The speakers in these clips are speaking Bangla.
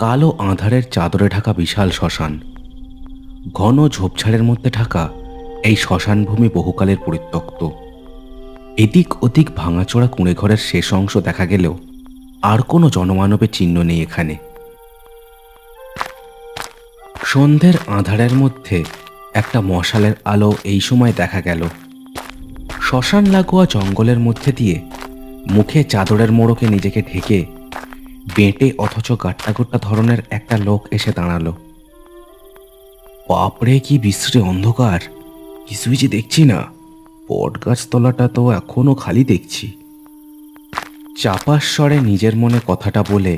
কালো আঁধারের চাদরে ঢাকা বিশাল শ্মশান। ঘন ঝোপঝাড়ের মধ্যে ঢাকা এই শ্মশানভূমি বহুকালের পরিত্যক্ত। এদিক ওদিক ভাঙাচোরা কুঁড়েঘরের শেষ অংশ দেখা গেলেও আর কোনো জনমানবের চিহ্ন নেই এখানে। সন্ধ্যের আঁধারের মধ্যে একটা মশালের আলো এই সময় দেখা গেল। শ্মশান লাগোয়া জঙ্গলের মধ্যে দিয়ে মুখে চাদরের মোড়কে নিজেকে ঢেকে বেঁটে অথচ গাট্টাগুট্টা ধরনের একটা লোক এসে দাঁড়ালো। বাপরে, কি বিশ্রী অন্ধকার! কিছুই যে দেখছি না। বট গাছতলাটা তো এখনো খালি দেখছি। চাপা স্বরে নিজের মনে কথাটা বলে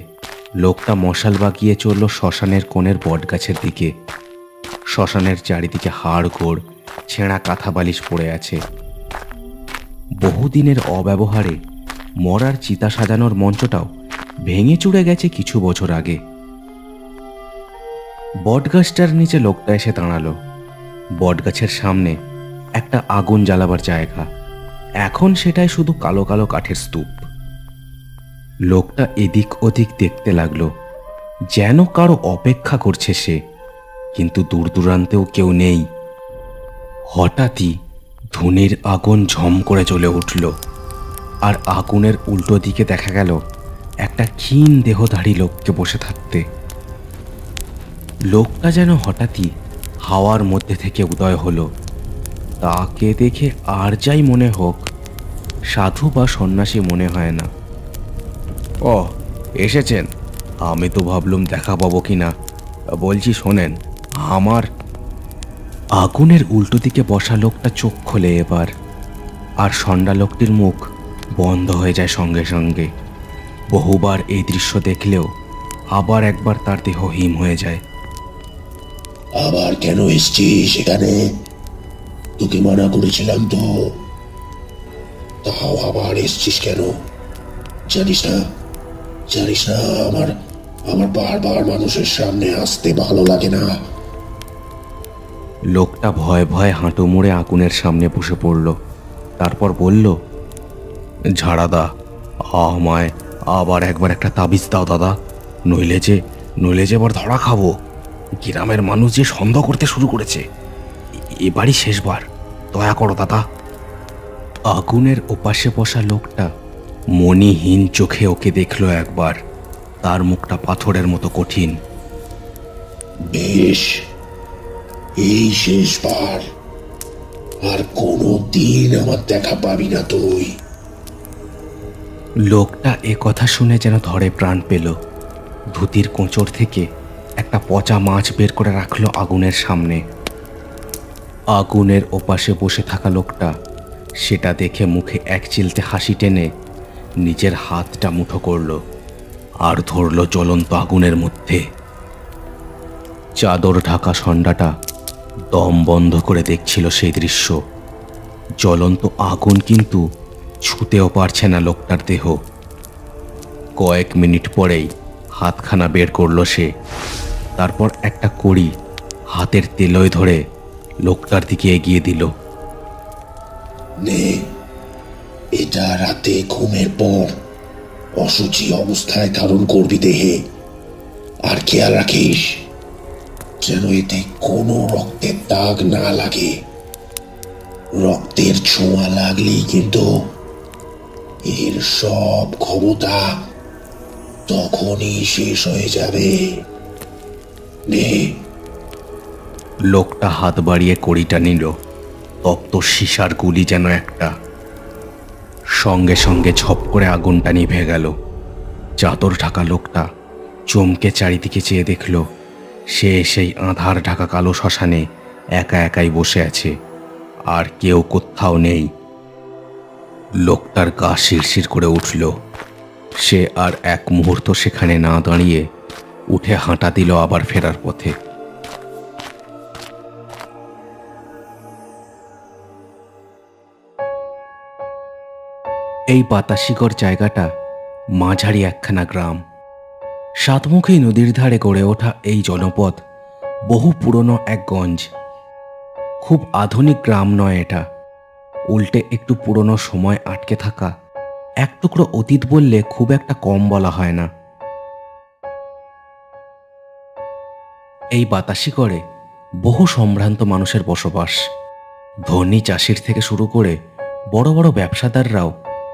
লোকটা মশাল বাগিয়ে চলল শ্মশানের কোণের বট গাছের দিকে। শ্মশানের চারিদিকে হাড় গোড় ছেঁড়া কাঁথা বালিশ পড়ে আছে। বহুদিনের অব্যবহারে মরার চিতা সাজানোর মঞ্চটাও ভেঙে চুড়ে গেছে কিছু বছর আগে। বটগাছটার নিচে লোকটা এসে দাঁড়ালো। বটগাছের সামনে একটা আগুন জ্বালাবার জায়গা, এখন সেটাই শুধু কালো কালো কাঠের স্তূপ। লোকটা এদিক ওদিক দেখতে লাগলো, যেন কারো অপেক্ষা করছে সে, কিন্তু দূর দূরান্তেও কেউ নেই। হঠাৎই ধুনির আগুন ঝম করে জ্বলে উঠল, আর আগুনের উল্টো দিকে দেখা গেল একটা ক্ষীণ দেহধারী লোককে বসে থাকতে। লোকটা যেন হঠাৎই হাওয়ার মধ্যে থেকে উদয় হলো। তাকে দেখে আর যাই মনে হোক, সাধু বা সন্ন্যাসী মনে হয় না। ও, এসেছেন? আমি তো ভাবলুম দেখা পাবো কিনা। বলছি শোনেন, আমার আগুনের উল্টো দিকে বসা লোকটা চোখ খোলে এবার, আর সন্ডা লোকটির মুখ বন্ধ হয়ে যায় সঙ্গে সঙ্গে। বহুবার এই দৃশ্য দেখলেও আবার একবার তার দেহ হিম হয়ে যায়। আবার কেন এসছিস এখানে? তোকে মানা করেছিলাম তো, তাও আবার এসছিস কেন? জানিস না আমার আমার বারবার মানুষের সামনে আসতে ভালো লাগে না। লোকটা ভয়ে ভয়ে হাঁটু মুড়ে আগুনের সামনে বসে পড়ল। তারপর বলল, ঝাড়াদা, আমায় আবার একবার একটা তাবিজ দাও দাদা, নইলে যে এবার ধরা খাবো। গ্রামের মানুষ যে সন্দেহ করতে শুরু করেছে। এবারই শেষবার, দয়া করো দাদা। আগুনের ওপাশে বসা লোকটা মণিহীন চোখে ওকে দেখলো একবার। তার মুখটা পাথরের মতো কঠিন। বেশ, এই শেষবার। আর কোনো দিন আমার দেখা পাবি না তুই। লোকটা এ কথা শুনে যেন ধরে প্রাণ পেল। ধুতির কোঁচড় থেকে একটা পচা মাছ বের করে রাখলো আগুনের সামনে। আগুনের ওপাশে বসে থাকা লোকটা সেটা দেখে মুখে এক চিলতে হাসি টেনে নিজের হাতটা মুঠো করল আর ধরল জ্বলন্ত আগুনের মধ্যে। চাদর ঢাকা সন্ডাটা দম বন্ধ করে দেখছিল সেই দৃশ্য। জ্বলন্ত আগুন কিন্তু ছুঁতেও পারছে না লোকটার দেহ। কয়েক মিনিট পরেই হাতখানা বের করল সে। তারপর একটা কড়ি হাতের তেলোয় ধরে লোকটার দিকে এগিয়ে দিল। নে, এটা রাতে ঘুমের পর অসুচি অবস্থায় ধারণ করবি দেহে। আর খেয়াল রাখিস যেন এতে কোনো রক্তের দাগ না লাগে। রক্তের ছোঁয়া লাগলেই কিন্তু এর সব ক্ষমতা তখনই শেষ হয়ে যাবে। নে। লোকটা হাত বাড়িয়ে কড়িটা নিল। তপ্ত সীসার গুলি যেন একটা। সঙ্গে সঙ্গে ঝপ করে আগুনটা নিভে গেল। চাদর ঢাকা লোকটা চমকে চারিদিকে চেয়ে দেখল সে সেই আঁধার ঢাকা কালো শ্মশানে একা একাই বসে আছে, আর কেউ কোথাও নেই। লোকটার গা শিরশির করে উঠল। সে আর এক মুহূর্ত সেখানে না দাঁড়িয়ে উঠে হাঁটা দিল আবার ফেরার পথে। এই বাতাসিগড় জায়গাটা মাঝারি একখানা গ্রাম। সাতমুখী নদীর ধারে গড়ে ওঠা এই জনপদ বহু পুরনো এক গঞ্জ। খুব আধুনিক গ্রাম নয় এটা, উল্টে একটু পুরনো সময় আটকে থাকা এক টুকরো অতীত বললে খুব একটা কম বলা হয় না। এই বাতাসিগড়ে বহু সম্ভ্রান্ত মানুষের বসবাস। ধনী চাষির থেকে শুরু করে বড় বড় ব্যবসাদাররাও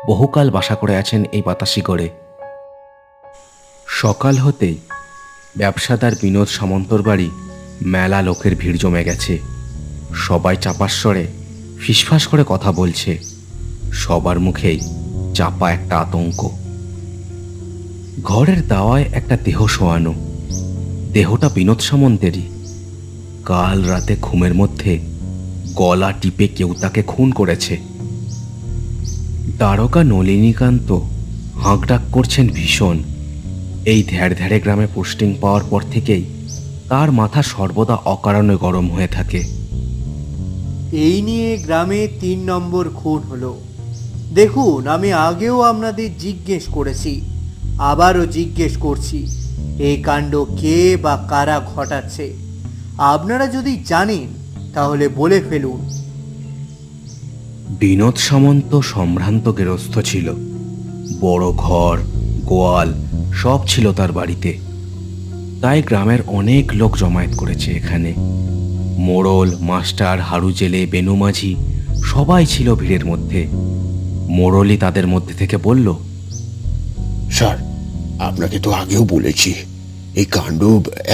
বহুকাল বাসা করে আছেন এই বাতাসিগড়ে। সকাল হতেই ব্যবসাদার বিনোদ সামন্তর বাড়ি মেলা লোকের ভিড় জমে গেছে। সবাই চাপাস্বরে ফিসফাস করে কথা বলছে। সবার মুখেই চাপা একটা আতঙ্ক। ঘরের দাওয়ায় একটা দেহ শোয়ানো। দেহটা বিনোদ সামন্তেরই। কাল রাতে ঘুমের মধ্যে গলা টিপে কেউ তাকে খুন করেছে। দ্বারকা নলিনীকান্ত হাঁকডাক করছেন ভীষণ। এই ধ্যাড় গ্রামে পোস্টিং পাওয়ার পর থেকেই তার মাথা সর্বদা অকারণে গরম হয়ে থাকে। এই নিয়ে গ্রামে 3 নম্বর খুন হলো। দেখুন, আমি আগেও আপনাদের জিজ্ঞেস করেছি, আবারও জিজ্ঞেস করছি, এই কাণ্ড কে বা কারা ঘটাচ্ছে? আপনারা যদি জানেন তাহলে বলে ফেলুন। বিনোদ সামন্ত সম্ভ্রান্ত গেরস্থ ছিল। বড় ঘর, গোয়াল সব ছিল তার বাড়িতে। তাই গ্রামের অনেক লোক জমায়েত করেছে এখানে। মোড়ল, মাস্টার, হারু জেলে, বেনু মাঝি সবাই ছিল ভিড়ের মধ্যে। মোড়লই তাদের মধ্যে থেকে বলল, স্যার, আপনাকে তো আগেও বলেছি এই কাণ্ড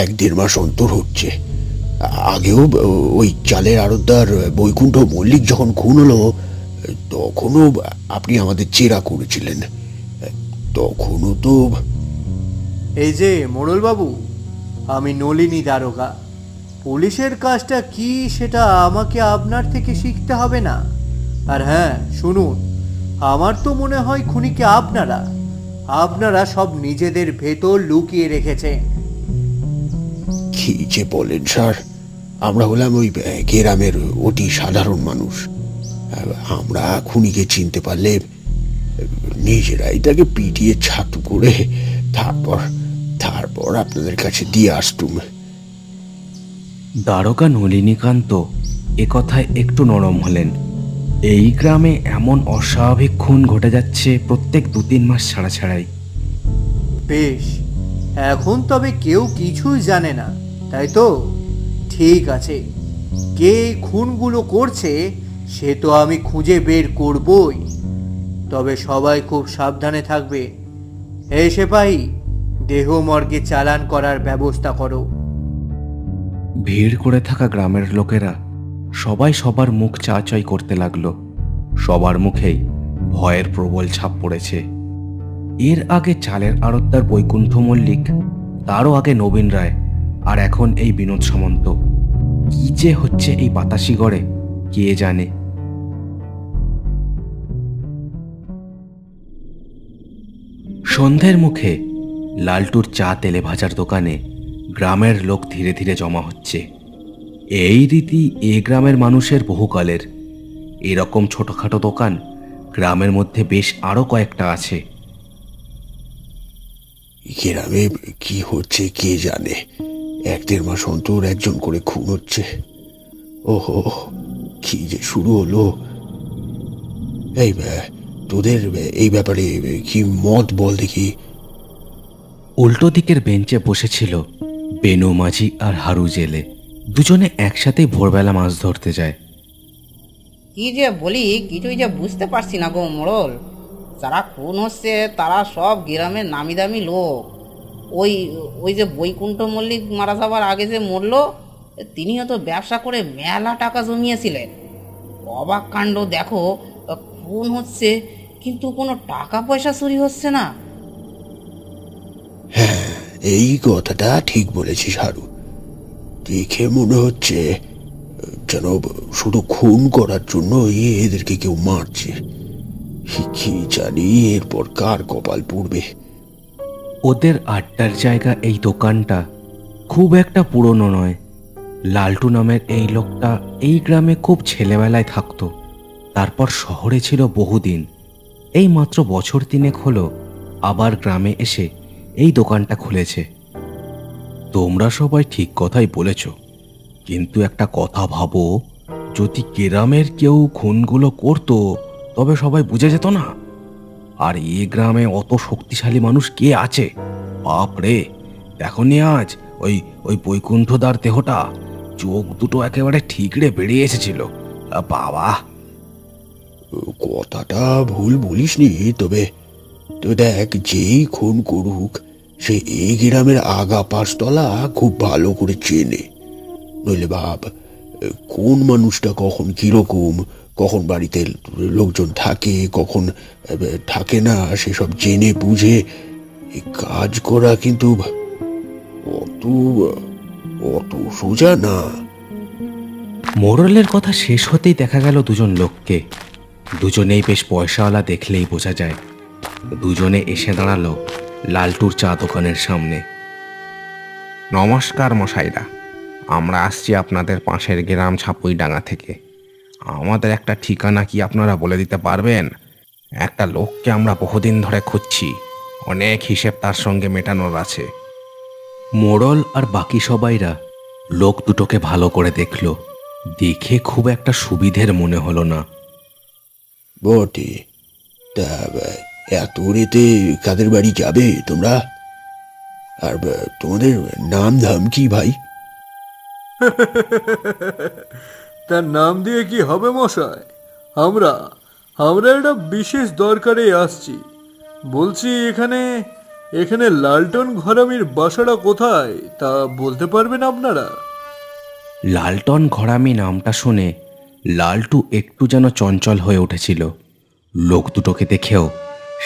1-1.5 মাস অন্তর হচ্ছে। আগেও ওই চালের আড়তদার বৈকুণ্ঠ মল্লিক যখন খুন হলো, তখনও আপনি আমাদের জেরা করেছিলেন। তখনও তো এই যে মোড়লবাবু, আমি নলিনী দারোগা। পুলিশের কাজটা কি সেটা আমাকে আপনার থেকে শিখতে হবে না। আর হ্যাঁ শুনুন, আমার তো মনে হয় খুনিকে আপনারা সব নিজেদের ভেতর লুকিয়ে রেখেছেন। কি যে বলেন স্যার, আমরা হলাম ওই গ্রামের অতি সাধারণ মানুষ। আমরা খুনিকে চিনতে পারলে নিজেরাই তাকে পিটিয়ে ছাতু করে তারপর আপনাদের কাছে দিয়ে আসতুম। দ্বারকা নলিনীকান্ত একথায় একটু নরম হলেন। এই গ্রামে এমন অস্বাভাবিক খুন ঘটে যাচ্ছে প্রত্যেক 2-3 মাস ছাড়াই। বেশ, এখন তবে কেউ কিছুই জানে না, তাই তো? ঠিক আছে, কে খুনগুলো করছে সে তো আমি খুঁজে বের করবই। তবে সবাই খুব সাবধানে থাকবে। এই সেপাহী, দেহ মর্গে চালান করার ব্যবস্থা করো। ভিড় করে থাকা গ্রামের লোকেরা সবাই সবার মুখ চাচাই করতে লাগলো। সবার মুখেই ভয়ের প্রবল ছাপ পড়েছে। এর আগে চালের আড়তদার বৈকুণ্ঠ মল্লিক, তারও আগে নবীন রায়, আর এখন এই বিনোদ সামন্ত। কি যে হচ্ছে এই বাতাসিগড়ে কে জানে। সন্ধ্যের মুখে লালটুর চা তেলে ভাজার দোকানে গ্রামের লোক ধীরে ধীরে জমা হচ্ছে। এই রীতি এ গ্রামের মানুষের বহুকালের। এরকম ছোটখাটো দোকান গ্রামের মধ্যে বেশ আরো কয়েকটা আছে। গ্রামে কি হচ্ছে কে জানে, 1-1.5 মাস অন্তর একজন করে খুন হচ্ছে। ওহো, কি যে শুরু হলো! এই তোদের এই ব্যাপারে কি মত বল দেখি। উল্টো দিকের বেঞ্চে বসেছিল বেনু মাঝি আর হারু জেলে। দুজনে একসাথেই ভোরবেলা মাছ ধরতে যায়। কি যে বলি কিছুই যে বুঝতে পারছি না গো মোড়ল। যারা খুন হচ্ছে তারা সব গ্রামের নামি দামি লোক। ওই ওই যে বৈকুণ্ঠ মল্লিক মারা যাবার আগে যে মরলো, তিনিও তো ব্যবসা করে মেলা টাকা জমিয়েছিলেন। অবাক কাণ্ড দেখো, খুন হচ্ছে কিন্তু কোনো টাকা পয়সা চুরি হচ্ছে না। হ্যাঁ, এই কথাটা ঠিক বলেছিস হারু। দেখে মনে হচ্ছে যেন শুধু খুন করার জন্য এদেরকে কেউ মারছে। কি জানি এরপর কার কপাল পুড়বে। ওদের আড্ডার জায়গা এই দোকানটা খুব একটা পুরনো নয়। লালটু নামের এই লোকটা এই গ্রামে খুব ছেলেবেলায় থাকতো, তারপর শহরে ছিল বহুদিন। এই মাত্র বছর 3 হলো আবার গ্রামে এসে এই দোকানটা খুলেছে। তোমরা সবাই ঠিক কথাই বলেছ, কিন্তু একটা কথা ভাবো, যদি গ্রামের কেউ খুনগুলো করতো তবে সবাই বুঝে যেত না। আর এই গ্রামে অত শক্তিশালী মানুষ কে আছে? বাপ রে, দেখো নি আজ ওই ওই বৈকুণ্ঠদার দেহটা চোখ দুটো একেবারে ঠিকরে বেরিয়ে এসেছিল। বাবা, কথাটা ভুল বলিসনি, তবে তো দেখ, যেই খুন করুক সে এই গ্রামের আগা পাঁচতলা খুব ভালো করে চেনে। নইলে ভাব, কোন মানুষটা কখন কিরকম, কখন বাড়িতে লোকজন থাকে, কখন থাকে না, সেসব জেনে বুঝে এই কাজ করা কিন্তু অত অত সোজা না। মোড়লের কথা শেষ হতেই দেখা গেল দুজন লোককে। দুজনেই বেশ পয়সাওয়ালা, দেখলেই বোঝা যায়। দুজনে এসে দাঁড়ালো লালটুর চা দোকানের সামনে। নমস্কার মশাইরা, আমরা আসছি আপনাদের পাশের গ্রাম ছাপুইডাঙ্গা থেকে। আমাদের একটা ঠিকানা কি আপনারা বলে দিতে পারবেন? একটা লোককে আমরা বহুদিন ধরে খুঁজছি, অনেক হিসেব তার সঙ্গে মেটানোর আছে। মোড়ল আর বাকি সবাইরা লোক দুটোকে ভালো করে দেখলো। দেখে খুব একটা সুবিধের মনে হলো না। বটে, তা এত রেতে কাদের বাড়ি যাবে তোমরা? আর তোমাদের নাম ধাম কি ভাই? তার নাম দিয়ে কি হবে মশাই? আমরা আমরা একটা বিশেষ দরকারে আসছি। বলছি, এখানে এখানে লালটন ঘরামির বাসাটা কোথায় তা বলতে পারবেন আপনারা? লালটন ঘরামি নামটা শুনে লালটু একটু যেন চঞ্চল হয়ে উঠেছিল। লোক দুটোকে দেখেও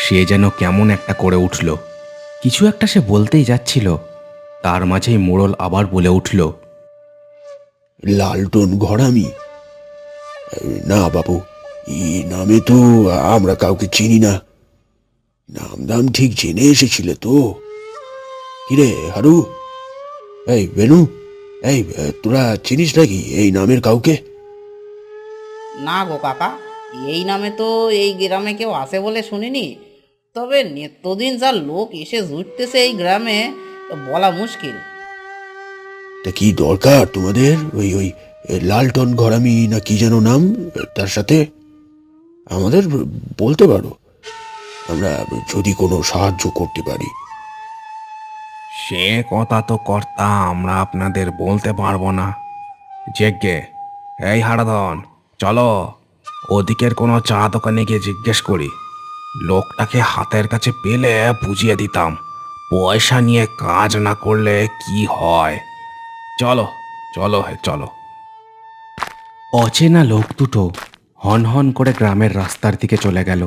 সে যেন কেমন একটা করে উঠল। কিছু একটা সে বলতেই যাচ্ছিল, তার মাঝেই মোড়ল আবার বলে উঠল, লালটন ঘরামি? না বাবু, এই নামে তো আমরা কাউকে চিনি না। নাম দাম ঠিক জেনে এসেছিলে তো? কিরে হারু, এই বেনু, এই তোরা চিনিস নাকি এই নামের কাউকে? না গো কাকা, এই নামে তো এই গ্রামে কেউ আসে বলে শুনিনি। তবে নিত্যদিন যা লোক এসে জুটতেছে এই গ্রামে, বলা মুশকিল। তা কি দরকার তোমাদের ওই ওই লালটন ঘরামি না কি যেন নাম, তার সাথে? আমাদের বলতে পারো, আমরা যদি কোনো সাহায্য করতে পারি। সে কথা তো কর্তা আমরা আপনাদের বলতে পারবো না। যেগে, এই হারাধন, চলো ওদিকের কোনো চা দোকানে গিয়ে জিজ্ঞেস করি। লোকটাকে হাতের কাছে পেলে বুঝিয়ে দিতাম পয়সা নিয়ে কাজ না করলে কি হয়। চলো চলো চলো। অচেনা লোক দুটো হন হন করে গ্রামের রাস্তার দিকে চলে গেল।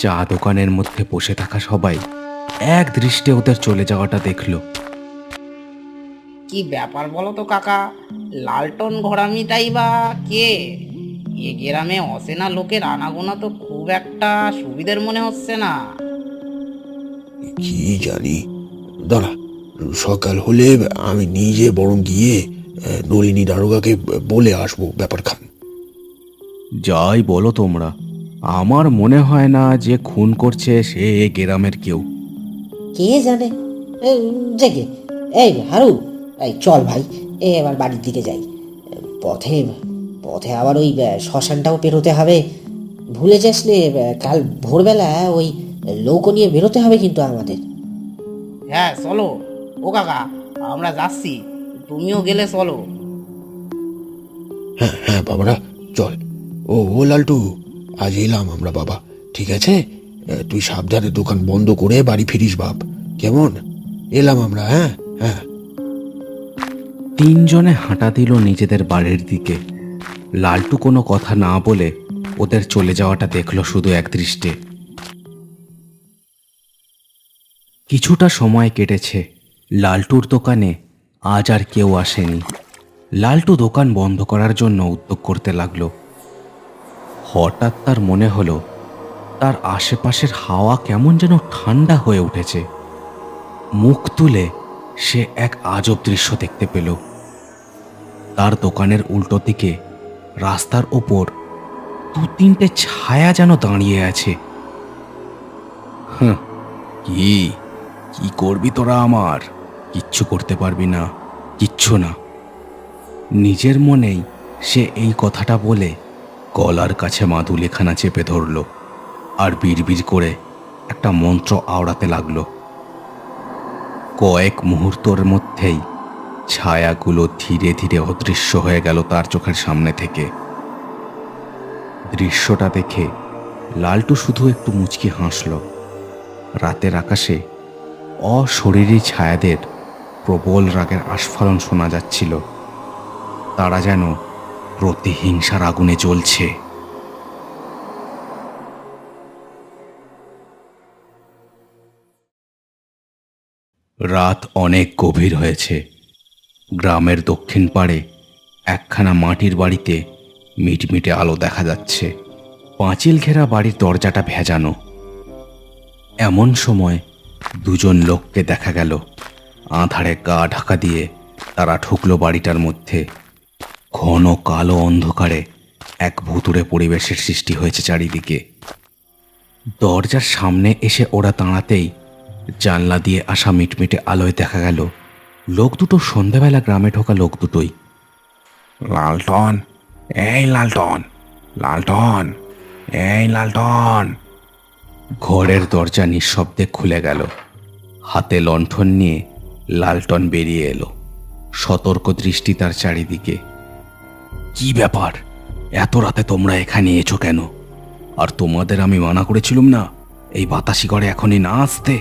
চা দোকানের মধ্যে বসে থাকা সবাই এক দৃষ্টে ওদের চলে যাওয়াটা দেখলো। কি ব্যাপার বলো তো কাকা, লালটন ঘরামিটাই বা কে? এ গ্রামে অচেনা লোকের আনাগোনা তো খুব একটা সুবিধের মনে হচ্ছে না। কি জানি, দাঁড়া, সকাল হলে আমি নিজে বরং গিয়ে নলিনী দারোগাকে বলে আসবো ব্যাপারখান। যাই বলো তোমরা, আমার মনে হয় না যে খুন করছে সে এ গ্রামের কেউ। কে জানে। জেগে, এই হারু, এই চল ভাই, এবার বাড়ির দিকে যাই। পথে পথে আবার ওই শ্মশানটাও পেরোতে হবে। ভুলে যাসলে, কাল ভোরবেলা ওই নৌকো নিয়ে বেরোতে হবে কিন্তু আমাদের। হ্যাঁ চলো ও কাকা, আমরা যাচ্ছি, তুমিও গেলে চলো। হ্যাঁ হ্যাঁ বাবারা, চল। ও লালটু, আজ এলাম আমরা বাবা, ঠিক আছে? তুই সাবধানে দোকান বন্ধ করে বাড়ি ফিরিস বাপ, কেমন? এলাম আমরা, হ্যাঁ হ্যাঁ। তিনজনে হাঁটা দিল নিজেদের বাড়ির দিকে। লালটু কোনো কথা না বলে ওদের চলে যাওয়াটা দেখলো শুধু একদৃষ্টে। কিছুটা সময় কেটেছে। লালটুর দোকানে আজ আর কেউ আসেনি। লালটু দোকান বন্ধ করার জন্য উদ্যোগ করতে লাগলো। হঠাৎ তার মনে হলো তার আশেপাশের হাওয়া কেমন যেন ঠান্ডা হয়ে উঠেছে। মুখ তুলে সে এক আজব দৃশ্য দেখতে পেল। তার দোকানের উল্টো দিকে রাস্তার ওপর দু তিনটে ছায়া যেন দাঁড়িয়ে আছে। কি কি করবি তোরা আমার? কিচ্ছু করতে পারবি না, কিচ্ছু না। নিজের মনেই সে এই কথাটা বলে গলার কাছে মাদুলিখানা চেপে ধরল আর বিড়বিড় করে একটা মন্ত্র আওড়াতে লাগলো। কয়েক মুহূর্তের মধ্যেই ছায়াগুলো ধীরে ধীরে অদৃশ্য হয়ে গেল তার চোখের সামনে থেকে। দৃশ্যটা দেখে লালটু শুধু একটু মুচকি হাসল। রাতের আকাশে অশরীরী ছায়াদের প্রবল রাগের আস্ফালন শোনা যাচ্ছিল। তারা যেন প্রতিহিংসার আগুনে জ্বলছে। রাত অনেক গভীর হয়েছে। গ্রামের দক্ষিণ পাড়ে একখানা মাটির বাড়িতে মিটমিটে আলো দেখা যাচ্ছে। পাঁচিল ঘেরা বাড়ির দরজাটা ভেজানো। এমন সময় দুজন লোককে দেখা গেল। আঁধারে গা ঢাকা দিয়ে তারা ঢুকলো বাড়িটার মধ্যে। ঘন কালো অন্ধকারে এক ভুতুড়ে পরিবেশের সৃষ্টি হয়েছে চারিদিকে। দরজার সামনে এসে ওরা দাঁড়াতেই জানলা দিয়ে আসা মিটমিটে আলোয় দেখা গেল লোক দুটো সন্ধ্যাবেলা গ্রামে ঢোকা লোক দুটোই। লালটন, এই লালটন, লালটন, এই লালটন। ঘরের দরজা নিঃশব্দে খুলে গেল। হাতে লণ্ঠন নিয়ে লালটন বেরিয়ে এলো, সতর্ক দৃষ্টি তার চারিদিকে। কি ব্যাপার, এত রাতে তোমরা এখানে এসো কেন? আর তোমাদের আমি মানা করেছিলুম না এই বাতাসি ঘরে এখনই না আসতে?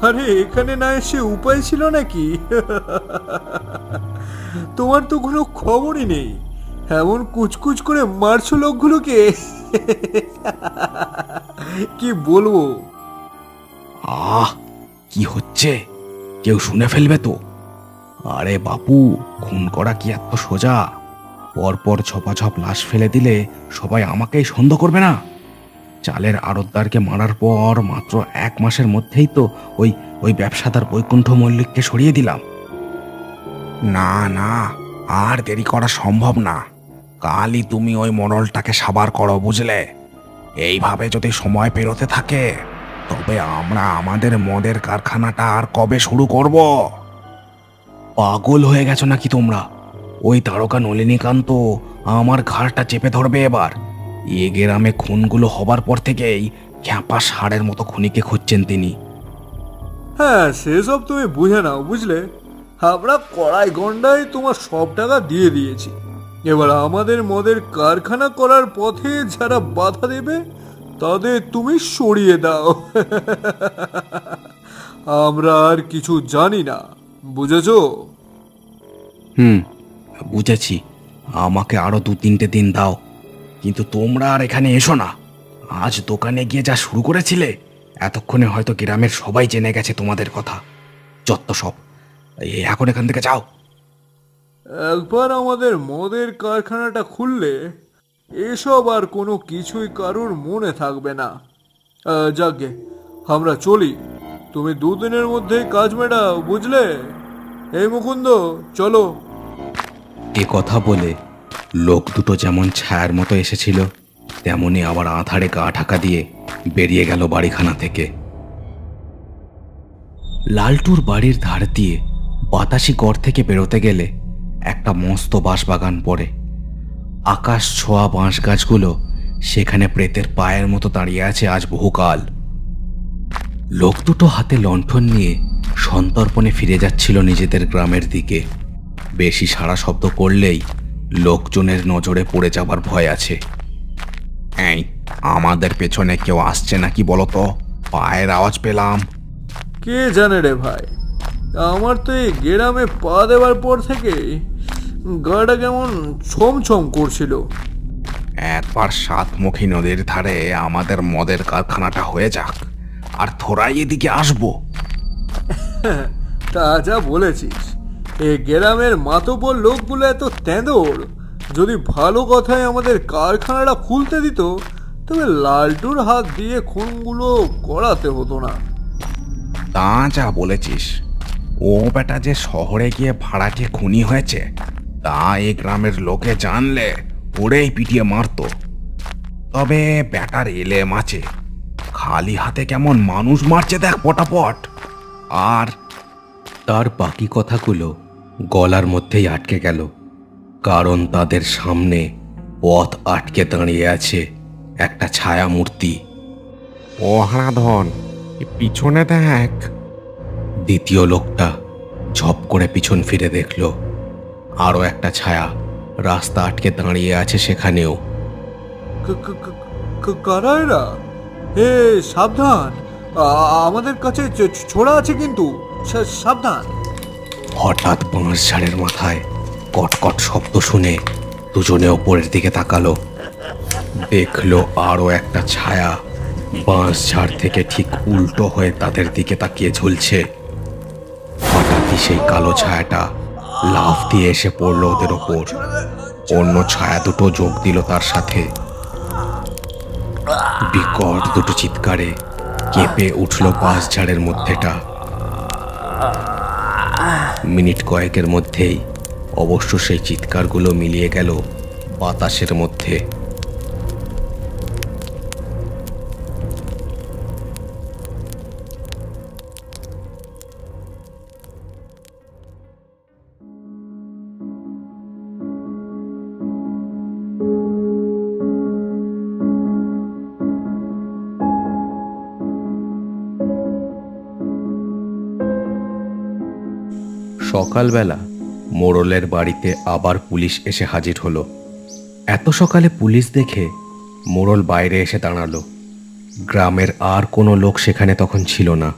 আরে এখানে না এসে উপায় ছিল নাকি? তোমার তো কোনো খবরই নেই, এমন কুচকুচ করে মারছো লোকগুলোকে। কি বলবো? আহ, কি হচ্ছে? কেউ শুনে ফেলবে তো। আরে বাপু, খুন করা কি এত সোজা? পরপর ঝপাঝপ লাশ ফেলে দিলে সবাই আমাকেই সন্দেহ করবে না? চালের আড়তদারকে মারার পর মাত্র 1 মাসের মধ্যেই তো ওই ব্যবসাদার বৈকুণ্ঠ মল্লিককে সরিয়ে দিলাম। না না, আর দেরি করা সম্ভব না। কালই তুমি ওই মোড়লটাকে সাবার করো, বুঝলে? এইভাবে যদি সময় পেরোতে থাকে তবে আমরা আমাদের মদের কারখানাটা আর কবে শুরু করব? পাগল হয়ে গেছো নাকি তোমরা? ওই তারকা নলিনীকান্ত আমার ঘাড়টা চেপে ধরবে এবার। এ গ্রামে খুনগুলো হবার পর থেকেই খ্যাপা ষাঁড়ের মতো খুনিকে খুঁজছেন তিনি। হ্যাঁ, সেসব তুমি বুঝে নাও, বুঝলে? আমরা কড়াই গন্ডায় তোমার সব টাকা দিয়ে দিয়েছি। এবার আমাদের মদের কারখানা করার পথে যারা বাধা দেবে তাদের তুমি সরিয়ে দাও। আমরা আর কিছু জানি না, বুঝেছো? বুঝেছি, আমাকে আরো 2-3টে দিন দাও। কিন্তু তোমরা আর এখানে এসো না। আজ দোকানে গিয়ে যা শুরু করেছিলে, এতক্ষণে হয়তো গ্রামের সবাই জেনে গেছে তোমাদের কথা। যত সব, এখন এখান থেকে যাও। একবার আমাদের মদের কারখানাটা খুললে এসব আর কোনো কিছুই কারুর মনে থাকবে না। যাকে আমরা চলি, তুমি 2 দিনের মধ্যেই কাজ মেটাও, বুঝলে? এই মুকুন্দ, চলো। এ কথা বলে লোক দুটো যেমন ছায়ার মতো এসেছিল তেমনি আবার আঁধারে গা ঢাকা দিয়ে বেরিয়ে গেল বাড়িখানা থেকে। লালটুর বাড়ির ধার দিয়ে বাতাসি গড় থেকে বেরোতে গেলে একটা মস্ত বাঁশবাগান পড়ে। আকাশ ছোঁয়া বাঁশ গাছগুলো সেখানে প্রেতের পায়ের মতো দাঁড়িয়ে আছে আজ বহুকাল। লোক দুটো হাতে লণ্ঠন নিয়ে সন্তর্পণে ফিরে যাচ্ছিল নিজেদের গ্রামের দিকে। বেশি সাড়া শব্দ করলেই লোকজনের নজরে পড়ে যাবার ভয় আছে। এই, আমাদের পেছনে কেউ আসছে নাকি বলো তো? পায়ের আওয়াজ পেলাম। কে জানে রে ভাই, আমার তো এই গ্রামে পা দেওয়ার পর থেকে গাটা কেমন ছমছম করছিল। একবার সাতমুখী নদীর ধারে আমাদের মদের কারখানাটা হয়ে যাক, আর থোড়াই এদিকে আসবো। তা যা বলেছিস, এই গ্রামের মাতব্বর লোকগুলো এত তেঁদোর। যদি ভালো কথায় আমাদের কারখানাটা খুলতে দিত তবে লালটুর হাত দিয়ে খুনগুলো করাতে হতো না। তা যা বলেছিস, ও বেটা যে শহরে গিয়ে ভাড়াটিয়ে খুনি হয়েছে তা এই গ্রামের লোকে জানলে ওরেই পিটিয়ে মারতো। তবে বেটার এলেম আছে, খালি হাতে কেমন মানুষ মারছে দেখ পটাপট। আর তার বাকি কথাগুলো গলার মধ্যেই আটকে গেল, কারণ তাদের সামনে পথ আটকে দাঁড়িয়ে আছে একটা ছায়া মূর্তি। ও হারাধন, পিছনে দেখ। দ্বিতীয় লোকটা ঝপ করে পিছন ফিরে দেখল আরও একটা ছায়া রাস্তা আটকে দাঁড়িয়ে আছে সেখানেও। কারা এরা? হে সাবধান, আমাদের কাছে ছোড়া আছে কিন্তু, সাবধান। হঠাৎ বাঁশঝাড়ের মাথায় কটকট শব্দ শুনে দুজনে ওপরের দিকে তাকালো। দেখলো আরও একটা ছায়া বাঁশঝাড় থেকে ঠিক উল্টো হয়ে তাদের দিকে তাকিয়ে ঝুলছে। হঠাৎই সেই কালো ছায়াটা লাফ দিয়ে এসে পড়ল ওদের ওপর। অন্য ছায়া দুটো যোগ দিল তার সাথে। বিকট দুটো চিৎকারে কেঁপে উঠল বাঁশঝাড়ের মধ্যেটা। মিনিট কয়েকের মধ্যেই অবশ্য সেই চিৎকারগুলো মিলিয়ে গেল বাতাসের মধ্যে। সকালবেলা মোড়লের বাড়িতে আবার পুলিশ এসে হাজির হলো। এত সকালে পুলিশ দেখে মোড়ল বাইরে এসে দাঁড়ালো। গ্রামের আর কোনো লোক সেখানে তখন ছিল না।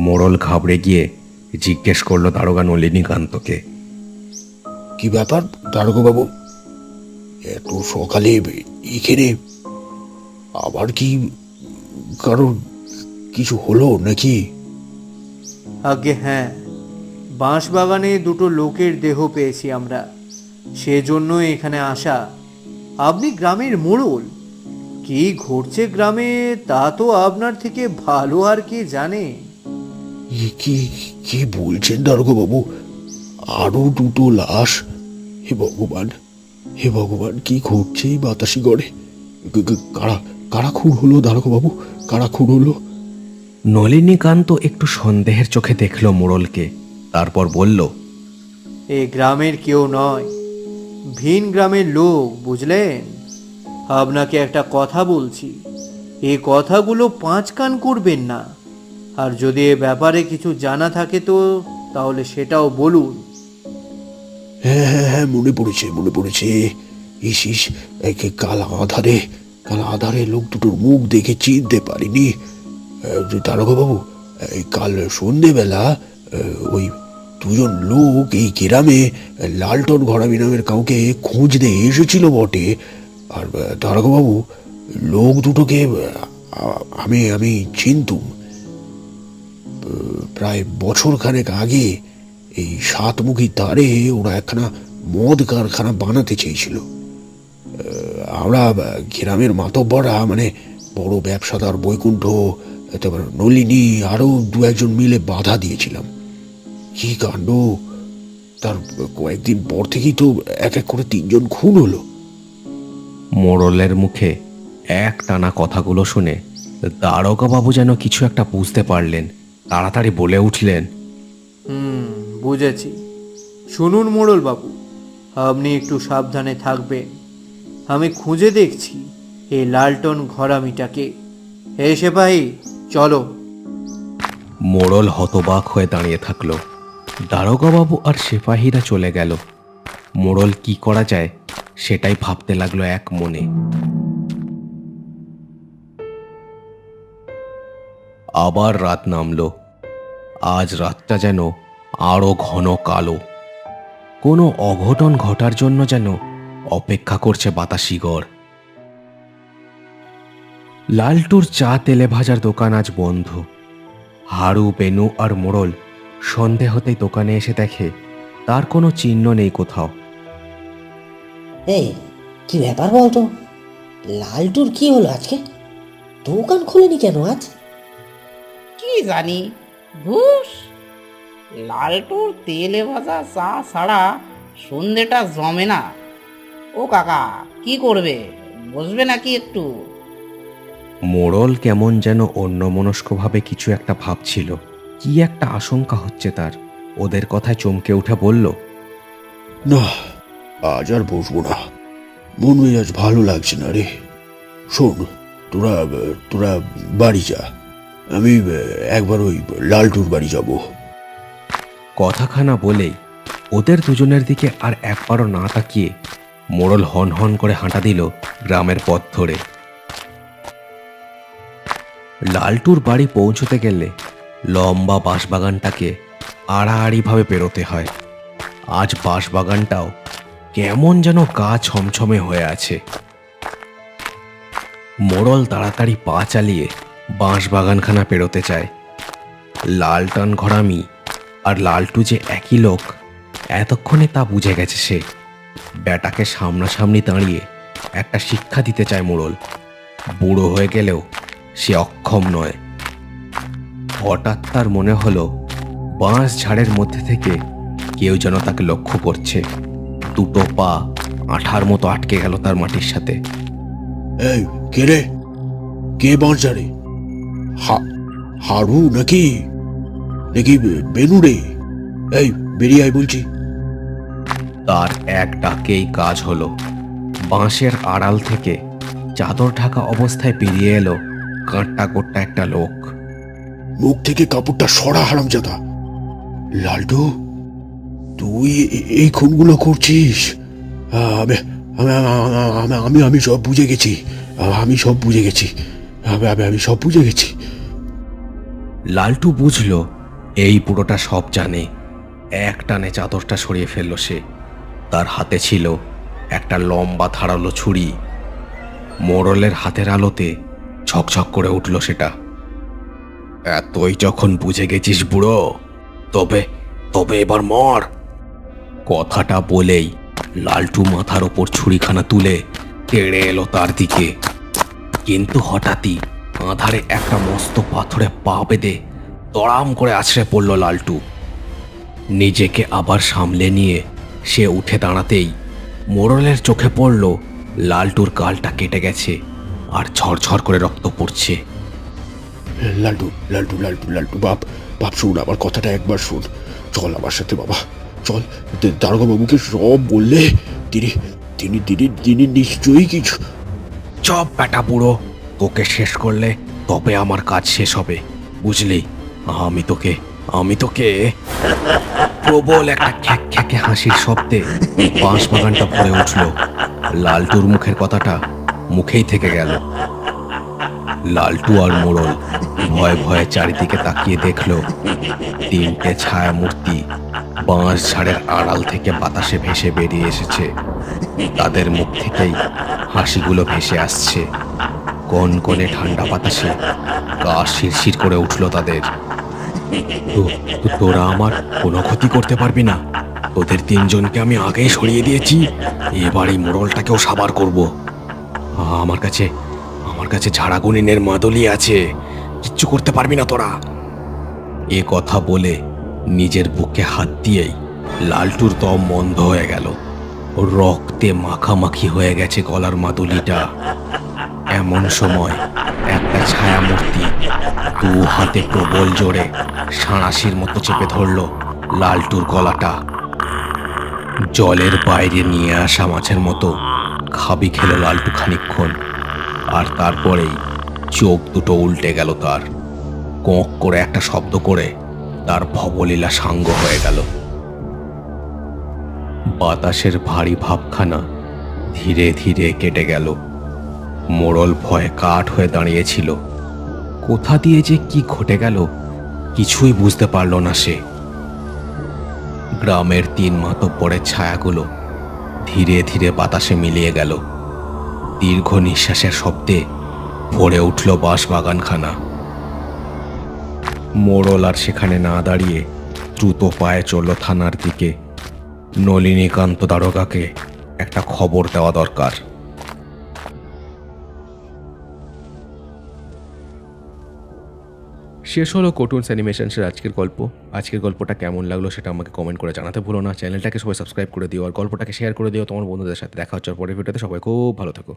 মোড়ল ঘাবড়ে গিয়ে জিজ্ঞেস করলো দারোগা নলিনীকান্তকে। কি ব্যাপার দারোগাবাবু, এত সকালে এখানে? আবার কি কারণ কিছু হলো নাকি? আগে হ্যাঁ, বাঁশবাগানে দুটো লোকের দেহ পেয়েছি আমরা, সেজন্য এখানে আসা। আপনি গ্রামের মোড়ল, কি ঘটছে গ্রামে তা তো আপনার থেকে ভালো আর কে জানে। কি কি বলছেন দারোগাবাবু? আরো দুটো লাশ? হে ভগবান, হে ভগবান, কি ঘটছে এই বাতাসি গড়ে? কারা কারা খুন হলো দারোগাবাবু? কারা খুন হলো? নলিনীকান্ত একটু সন্দেহের চোখে দেখল মোড়লকে, তারপর বলল, এ গ্রামের কেউ নয়, ভিন গ্রামের লোক, বুঝলেন? আপনাকে একটা কথা বলছি, এই কথাগুলো পাঁচ কান করবেন না। আর যদি এ ব্যাপারে কিছু জানা থাকে তো তাহলে সেটাও বলুন। হ্যাঁ হ্যাঁ হ্যাঁ, মনে পড়েছে মনে পড়েছে। ইস ইস, কাল আধারে লোক দুটোর মুখ দেখে চিনতে পারিনি। দারোগাবাবু, কাল সন্ধেবেলা ওই দুজন লোক এই গ্রামে লালটন ঘরামি নামের কাউকে খুঁজতে এসেছিল বটে। আর দারোগাবাবু, লোক দুটোকে আমি আমি চিনতুম। প্রায় বছর খানেক আগে এই সাতমুখী তারে ওরা একখানা মদ কারখানা বানাতে চেয়েছিল। আমরা গ্রামের মাতব্বররা, মানে বড় ব্যবসাদার বৈকুণ্ঠ, তারপর নলিনী, আরও দু একজন মিলে বাধা দিয়েছিলাম। কি কাণ্ড! তার কয়েকদিন পর থেকেই তো এক এক করে তিনজন খুন হলো। মোড়লের মুখে এক টানা কথাগুলো শুনে দারোগাবাবু যেন কিছু একটা বুঝতে পারলেন। তাড়াতাড়ি বলে উঠলেন, বুঝেছি। শুনুন মোড়ল বাবু, আপনি একটু সাবধানে থাকবেন। আমি খুঁজে দেখছি এই লালটন ঘরামিটাকে। হে সেপাহি, চলো। মোড়ল হতবাক হয়ে দাঁড়িয়ে থাকলো। দারোগাবাবু আর সিপাহীরা চলে গেল। মোড়ল কি করা যায় সেটাই ভাবতে লাগলো এক মনে। আবার রাত নামলো। আজ রাতটা যেন আরো ঘন কালো। কোনো অঘটন ঘটার জন্য যেন অপেক্ষা করছে বাতাসি গড়। লালটুর চা তেলে ভাজার দোকান আজ বন্ধ। হারু, বেনু আর মোড়ল সন্ধে হতেই দোকানে এসে দেখে তার কোনো চিহ্ন নেই কোথাও। এই কি ব্যাপার বলতো? লালটুর কি হলো আজকে? দোকান খুলেনি কেন আজ? কি জানি, ধুস, লালটুর তেলে ভাজা চা ছাড়া সন্ধেটা জমে না। ও কাকা, কি করবে, বসবে নাকি একটু? মোড়ল কেমন যেন অন্যমনস্কভাবে কিছু একটা ভাবছিল। কি একটা আশঙ্কা হচ্ছে তার। ওদের কথায় চমকে উঠে বলল, না, আজ আর বসবো না। মন মেজাজ ভালো লাগছে না রে। শোন, তোরা তোরা বাড়ি যা, আমি একবার ওই লালটুর বাড়ি যাব। কথাখানা বলেই ওদের দুজনের দিকে আর একবারও না তাকিয়ে মোড়ল হন হন করে হাঁটা দিল গ্রামের পথ ধরে। লালটুর বাড়ি পৌঁছতে গেলে লম্বা বাঁশবাগানটাকে আড়াআড়িভাবে পেরোতে হয়। আজ বাঁশবাগানটাও কেমন যেন গা ছমছমে হয়ে আছে। মোড়ল তাড়াতাড়ি পা চালিয়ে বাঁশবাগানখানা পেরোতে চায়। লালটান ঘরামি আর লালটু যে একই লোক এতক্ষণে তা বুঝে গেছে সে। ব্যাটাকে সামনাসামনি দাঁড়িয়ে একটা শিক্ষা দিতে চায় মোড়ল। বুড়ো হয়ে গেলেও সে অক্ষম নয়। হঠাৎ তার মনে হলো বাঁশ ঝাড়ের মধ্যে থেকে কেউ যেন তাকে লক্ষ্য করছে। দুটো পা আঠার মতো আটকে গেল তার মাটির সাথে। এই কে রে? কে বাঁচারে? হারু নাকি নাকি বেনু রে? এই বেরিয়ে আয় বলছি। তার এক ডাকেই কাজ হলো। বাঁশের আড়াল থেকে চাদর ঢাকা অবস্থায় বেরিয়ে এলো কাঁটা কোট্টা একটা লোক। মুখ থেকে কাপড়টা সরা হারামজাদা। লালটু, তুই এই খুনগুলো করছিস? আমি আমি আমি আমি সব বুঝে গেছি। আমি সব বুঝে গেছি। আমি সব বুঝে গেছি। লালটু বুঝলো এই পুরোটা সব জানে। এক টানে চাদরটা সরিয়ে ফেলল সে। তার হাতে ছিল একটা লম্বা ধারালো ছুরি। মোড়লের হাতের আলোতে ঝকঝক করে উঠল সেটা। এতই যখন বুঝে গেছিস বুড়ো, তবে তবে এবার মর। কথাটা বলেই লালটু মাথার ওপর ছুরিখানা তুলে তেড়ে এলো তার দিকে। কিন্তু হঠাৎই আঁধারে একটা মস্ত পাথরে পা বেঁধে দড়াম করে আছড়ে পড়ল লালটু। নিজেকে আবার সামলে নিয়ে সে উঠে দাঁড়াতেই মোড়লের চোখে পড়ল লালটুর গালটা কেটে গেছে আর ঝরঝর করে রক্ত পড়ছে। লালটু লালটু লালটু লালটু বাপ বাপ, শুন আমার কথাটা একবার শুন। চল আমার সাথে বাবা, চল। দারোগা বাবুকে সব বললে তিনি তিনি তিনি তিনি নিশ্চয়ই কিছু। চপ ব্যাটা বুড়ো, তোকে শেষ করলে তবে আমার কাজ শেষ হবে, বুঝলি? আমি তোকে প্রবল একটা খ্যাকে হাসির শব্দে বাঁশবাগানটা ভরে উঠল। লালটুর মুখের কথাটা মুখেই থেকে গেল। লালটু আর মোড়ল ভয়ে ভয়ে চারিদিকে তাকিয়ে দেখলো তিনটে ছায়া মূর্তি বাঁশ ঝাড়ের আড়াল থেকে বাতাসে ভেসে বেরিয়ে এসেছে। তাদের মুখ থেকেই হাসিগুলো ভেসে আসছে। কনকনে ঠান্ডা বাতাসে গা শিরশির করে উঠল তাদের। তোরা আমার কোনো ক্ষতি করতে পারবি না। তোদের তিনজনকে আমি আগেই সরিয়ে দিয়েছি। এবার এই মোড়লটাকেও সাবার করব। আমার কাছে ঝাড়াগুনিনের মাদুলি আছে, কিচ্ছু করতে পারবি না তোরা। এ কথা বলে নিজের বুকে হাত দিয়েই লালটুর দম বন্ধ হয়ে গেল। রক্তে মাখামাখি হয়ে গেছে গলার মাদুলিটা। এমন সময় একটা ছায়া মূর্তি দু হাতে প্রবল জোরে সাঁড়াশির মতো চেপে ধরল লালটুর গলাটা। জলের বাইরে নিয়ে আসা মাছের মতো খাবি খেল লালটু খানিকক্ষণ, আর তারপরেই চোখ দুটো উল্টে গেল তার। কোঁক করে একটা শব্দ করে তার ভবলীলা সাঙ্গ হয়ে গেল। বাতাসের ভারী ভাবখানা ধীরে ধীরে কেটে গেল। মোড়ল ভয়ে কাঠ হয়ে দাঁড়িয়েছিল। কোথা দিয়ে যে কি ঘটে গেল কিছুই বুঝতে পারল না সে। গ্রামের তিন মাতব্বরের ছায়াগুলো ধীরে ধীরে বাতাসে মিলিয়ে গেল। দীর্ঘ নিঃশ্বাসের শব্দে ভরে উঠল বাঁশবাগানখানা। মোড়ল আর সেখানে না দাঁড়িয়ে দ্রুত পায়ে চলল থানার দিকে। নলিনীকান্ত দারোগাকে একটা খবর দেওয়া দরকার। শেষ হলো কার্টুনস অ্যানিমেশনসের আজকের গল্প। আজকের গল্পটা কেমন লাগলো সেটা আমাকে কমেন্ট করে জানাতে ভুলো না। চ্যানেলটাকে সবাই সাবস্ক্রাইব করে দিও আর গল্পটাকে শেয়ার করে দিও তোমার বন্ধুদের সাথে। দেখা হচ্ছে পরের ভিডিওতে। সবাই খুব ভালো থেকো।